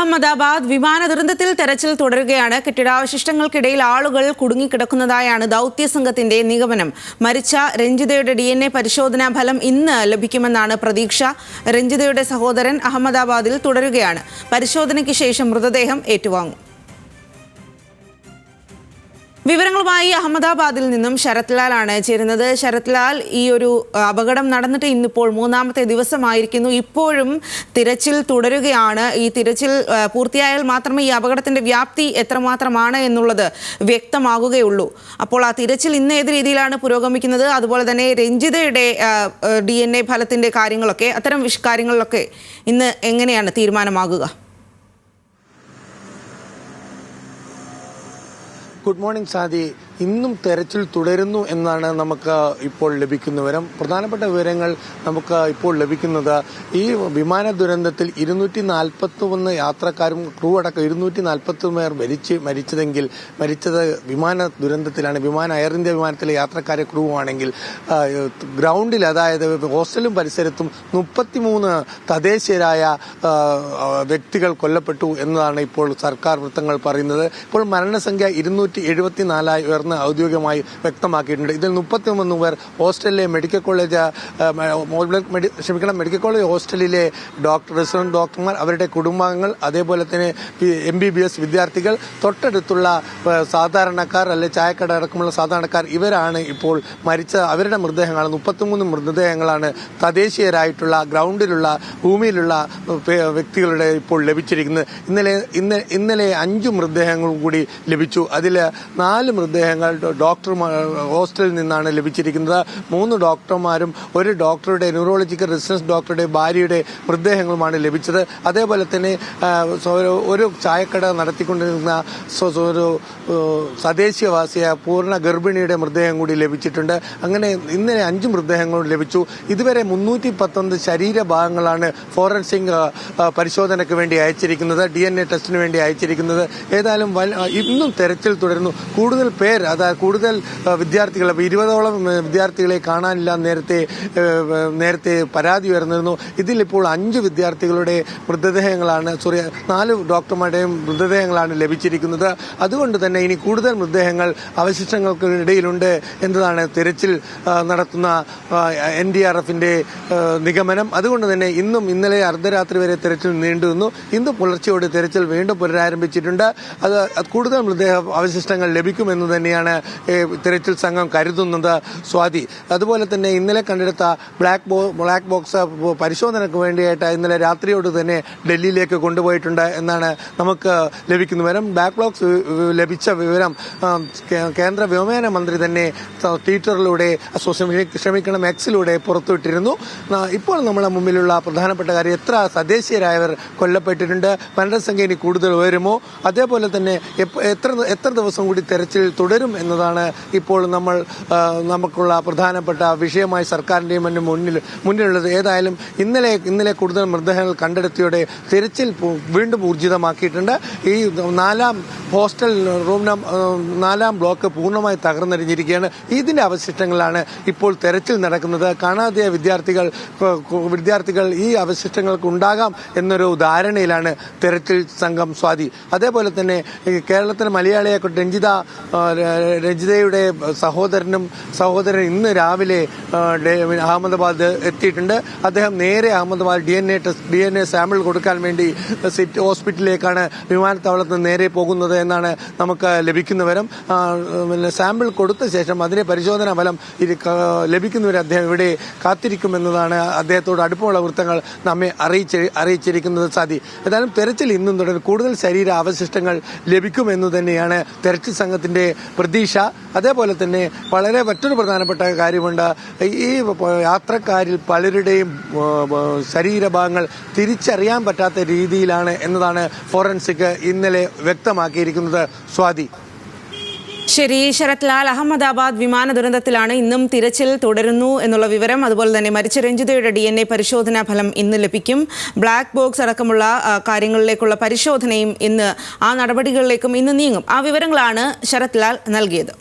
അഹമ്മദാബാദ് വിമാന ദുരന്തത്തിൽ തെരച്ചിൽ തുടരുകയാണ്. കെട്ടിടാവശിഷ്ടങ്ങൾക്കിടയിൽ ആളുകൾ കുടുങ്ങിക്കിടക്കുന്നതായാണ് ദൗത്യ സംഘത്തിന്റെ നിഗമനം. മരിച്ച രഞ്ജിതയുടെ DNA പരിശോധനാ ഫലം ഇന്ന് ലഭിക്കുമെന്നാണ് പ്രതീക്ഷ. രഞ്ജിതയുടെ സഹോദരൻ അഹമ്മദാബാദിൽ തുടരുകയാണ്. പരിശോധനയ്ക്ക് ശേഷം മൃതദേഹം ഏറ്റുവാങ്ങും. വിവരങ്ങളുമായി അഹമ്മദാബാദിൽ നിന്നും ശരത് ലാൽ ആണ് ചേരുന്നത്. ശരത് ലാൽ, ഈ ഒരു അപകടം നടന്നിട്ട് ഇന്നിപ്പോൾ മൂന്നാമത്തെ ദിവസമായിരിക്കുന്നു. ഇപ്പോഴും തിരച്ചിൽ തുടരുകയാണ്. ഈ തിരച്ചിൽ പൂർത്തിയായാൽ മാത്രമേ ഈ അപകടത്തിന്റെ വ്യാപ്തി എത്രമാത്രമാണ് എന്നുള്ളത് വ്യക്തമാകുകയുള്ളൂ. അപ്പോൾ ആ തിരച്ചിൽ ഇന്ന് ഏത് രീതിയിലാണ് പുരോഗമിക്കുന്നത്? അതുപോലെ തന്നെ രഞ്ജിതയുടെ DNA ഫലത്തിന്റെ കാര്യങ്ങളൊക്കെ, അത്തരം കാര്യങ്ങളിലൊക്കെ ഇന്ന് എങ്ങനെയാണ് തീരുമാനമാകുക? Good morning Saadi. ഇന്നും തെരച്ചിൽ തുടരുന്നു എന്നാണ് നമുക്ക് ഇപ്പോൾ ലഭിക്കുന്ന വിവരം. പ്രധാനപ്പെട്ട വിവരങ്ങൾ നമുക്ക് ഇപ്പോൾ ലഭിക്കുന്നത്, ഈ വിമാന ദുരന്തത്തിൽ 241 യാത്രക്കാരും ക്രൂ അടക്കം 240 പേർ മരിച്ചത് വിമാന ദുരന്തത്തിലാണ്. എയർ ഇന്ത്യ വിമാനത്തിലെ യാത്രക്കാരെ ക്രൂ ആണെങ്കിൽ ഗ്രൗണ്ടിൽ, അതായത് ഹോസ്റ്റലും പരിസരത്തും 33 തദ്ദേശീയരായ വ്യക്തികൾ കൊല്ലപ്പെട്ടു എന്നതാണ് ഇപ്പോൾ സർക്കാർ വൃത്തങ്ങൾ പറയുന്നത്. ഇപ്പോൾ മരണസംഖ്യ 274 ഉയർന്ന ഔദ്യോഗികമായി വ്യക്തമാക്കിയിട്ടുണ്ട്. ഇതിൽ 33 പേർ ഹോസ്റ്റലിലെ മെഡിക്കൽ കോളേജ് ഹോസ്റ്റലിലെ റെസിഡന്റ് ഡോക്ടർമാർ, അവരുടെ കുടുംബാംഗങ്ങൾ, അതേപോലെ തന്നെ MBBS വിദ്യാർത്ഥികൾ, തൊട്ടടുത്തുള്ള സാധാരണക്കാർ, അല്ലെങ്കിൽ ചായക്കട അടക്കമുള്ള സാധാരണക്കാർ, ഇവരാണ് ഇപ്പോൾ മരിച്ച അവരുടെ മൃതദേഹങ്ങളാണ്. 33 മൃതദേഹങ്ങളാണ് തദ്ദേശീയരായിട്ടുള്ള ഗ്രൗണ്ടിലുള്ള ഭൂമിയിലുള്ള വ്യക്തികളുടെ ഇപ്പോൾ ലഭിച്ചിരിക്കുന്നത്. ഇന്നലെ 5 മൃതദേഹങ്ങൾ കൂടി ലഭിച്ചു. അതിൽ 4 മൃതദേഹങ്ങൾ ഡോക്ടർമാർ ഹോസ്റ്റലിൽ നിന്നാണ് ലഭിച്ചിരിക്കുന്നത്. 3 ഡോക്ടർമാരും 1 ഡോക്ടറുടെ, ന്യൂറോളജിക്കൽ റെസിഡൻസ് ഡോക്ടറുടെ ഭാര്യയുടെ മൃതദേഹങ്ങളുമാണ് ലഭിച്ചത്. അതേപോലെ തന്നെ ഒരു ചായക്കട നടത്തിക്കൊണ്ടിരുന്ന ഒരു തദ്ദേശീയവാസിയായ പൂർണ്ണ ഗർഭിണിയുടെ മൃതദേഹം കൂടി ലഭിച്ചിട്ടുണ്ട്. അങ്ങനെ ഇന്നലെ 5 മൃതദേഹങ്ങൾ ലഭിച്ചു. ഇതുവരെ 319 ശരീരഭാഗങ്ങളാണ് ഫോറൻസിക് പരിശോധനയ്ക്ക് വേണ്ടി അയച്ചിരിക്കുന്നത്, DNA ടെസ്റ്റിന് വേണ്ടി അയച്ചിരിക്കുന്നത്. ഏതായാലും ഇന്നും തെരച്ചിൽ തുടരുന്നു. കൂടുതൽ പേർ, അതായത് കൂടുതൽ വിദ്യാർത്ഥികൾ, 20ഓളം വിദ്യാർത്ഥികളെ കാണാനില്ല നേരത്തെ പരാതി ഉയർന്നിരുന്നു. ഇതിലിപ്പോൾ 5 വിദ്യാർത്ഥികളുടെ മൃതദേഹങ്ങളാണ്, 4 ഡോക്ടർമാരുടെയും മൃതദേഹങ്ങളാണ് ലഭിച്ചിരിക്കുന്നത്. അതുകൊണ്ട് തന്നെ ഇനി കൂടുതൽ മൃതദേഹങ്ങൾ അവശിഷ്ടങ്ങൾക്കിടയിലുണ്ട് എന്നതാണ് തിരച്ചിൽ നടത്തുന്ന NDRFന്റെ നിഗമനം. അതുകൊണ്ട് തന്നെ ഇന്നലെ അർദ്ധരാത്രി വരെ തിരച്ചിൽ നീണ്ടുനിന്നു. ഇന്ന് പുലർച്ചയോടെ തിരച്ചിൽ വീണ്ടും പുനരാരംഭിച്ചിട്ടുണ്ട്. അത് കൂടുതൽ മൃതദേഹ അവശിഷ്ടങ്ങൾ ലഭിക്കുമെന്ന് തന്നെയാണ് തിരച്ചിൽ സംഘം കരുതുന്നത്. സ്വാതി, അതുപോലെ തന്നെ ഇന്നലെ കണ്ടെടുത്ത ബ്ലാക്ക് ബോക്സ് പരിശോധനയ്ക്ക് വേണ്ടിയിട്ട് ഇന്നലെ രാത്രിയോട് തന്നെ ഡൽഹിയിലേക്ക് കൊണ്ടുപോയിട്ടുണ്ട് എന്നാണ് നമുക്ക് ലഭിക്കുന്ന വിവരം. ബ്ലാക്ക് ബോക്സ് ലഭിച്ച വിവരം കേന്ദ്ര വ്യോമയാന മന്ത്രി തന്നെ ട്വിറ്ററിലൂടെ, എക്സിലൂടെ പുറത്തുവിട്ടിരുന്നു. ഇപ്പോൾ നമ്മുടെ മുമ്പിലുള്ള പ്രധാനപ്പെട്ട കാര്യം, എത്ര തദ്ദേശീയരായവർ കൊല്ലപ്പെട്ടിട്ടുണ്ട്, മരണസംഖ്യ ഇനി കൂടുതൽ ഉയരുമോ, അതേപോലെ തന്നെ എത്ര ദിവസം കൂടി തെരച്ചിൽ തുടരും എന്നതാണ് ഇപ്പോൾ നമുക്കുള്ള പ്രധാനപ്പെട്ട വിഷയമായി സർക്കാരിന്റെയും മുന്നിലുള്ളത്. ഏതായാലും ഇന്നലെ കൂടുതൽ മൃതദേഹങ്ങൾ കണ്ടെടുത്തിയോടെ തിരച്ചിൽ വീണ്ടും ഊർജിതമാക്കിയിട്ടുണ്ട്. ഈ 4ാം ഹോസ്റ്റൽ റൂം 4ാം ബ്ലോക്ക് പൂർണ്ണമായി തകർന്നടിഞ്ഞിരിക്കുകയാണ്. ഇതിന്റെ അവശിഷ്ടങ്ങളാണ് ഇപ്പോൾ തെരച്ചിൽ നടക്കുന്നത്. കാണാതെ വിദ്യാർത്ഥികൾ ഈ അവശിഷ്ടങ്ങൾക്ക് ഉണ്ടാകാം എന്നൊരു ധാരണയിലാണ് തെരച്ചിൽ സംഘം. സ്വാതി, അതേപോലെ തന്നെ കേരളത്തിലെ മലയാളിയെ രഞ്ജിതയുടെ സഹോദരൻ ഇന്ന് രാവിലെ അഹമ്മദാബാദ് എത്തിയിട്ടുണ്ട്. അദ്ദേഹം നേരെ അഹമ്മദാബാദ് DNA സാമ്പിൾ കൊടുക്കാൻ വേണ്ടി സിറ്റി ഹോസ്പിറ്റലിലേക്കാണ് വിമാനത്താവളത്തിൽ നിന്ന് നേരെ പോകുന്നത് എന്നാണ് നമുക്ക് ലഭിക്കുന്ന വിവരം. സാമ്പിൾ കൊടുത്ത ശേഷം അതിന്റെ പരിശോധനാ ഫലം ലഭിക്കുന്നവരെ അദ്ദേഹം ഇവിടെ കാത്തിരിക്കുമെന്നതാണ് അദ്ദേഹത്തോട് അടുപ്പമുള്ള വൃത്തങ്ങൾ നമ്മെ അറിയിച്ചിരിക്കുന്നത്. സാധി, ഏതായാലും തെരച്ചിൽ ഇന്നും തുടരും. കൂടുതൽ ശരീര അവശിഷ്ടങ്ങൾ ലഭിക്കുമെന്ന് തന്നെയാണ് തെരച്ചിൽ സംഘത്തിന്റെ പ്രതീക്ഷ. അതേപോലെ തന്നെ മറ്റൊരു പ്രധാനപ്പെട്ട കാര്യമുണ്ട്. ഈ യാത്രക്കാരിൽ പലരുടെയും ശരീരഭാഗങ്ങൾ തിരിച്ചറിയാൻ പറ്റാത്ത രീതിയിലാണ് എന്നതാണ് ഫോറൻസിക് ഇന്നലെ വ്യക്തമാക്കിയിരിക്കുന്നത്. സ്വാതി. ശരി, ശരത് ലാൽ, അഹമ്മദാബാദ് വിമാന ദുരന്തത്തിലാണ് ഇന്നും തിരച്ചിൽ തുടരുന്നു എന്നുള്ള വിവരം. അതുപോലെ തന്നെ മരിച്ച രഞ്ജിതയുടെ DNA പരിശോധനാ ഫലം ഇന്ന് ലഭിക്കും. ബ്ലാക്ക് ബോക്സ് അടക്കമുള്ള കാര്യങ്ങളിലേക്കുള്ള പരിശോധനയും ഇന്ന്, ആ നടപടികളിലേക്കും ഇന്ന് നീങ്ങും. ആ വിവരങ്ങളാണ് ശരത് ലാൽ നൽകിയത്.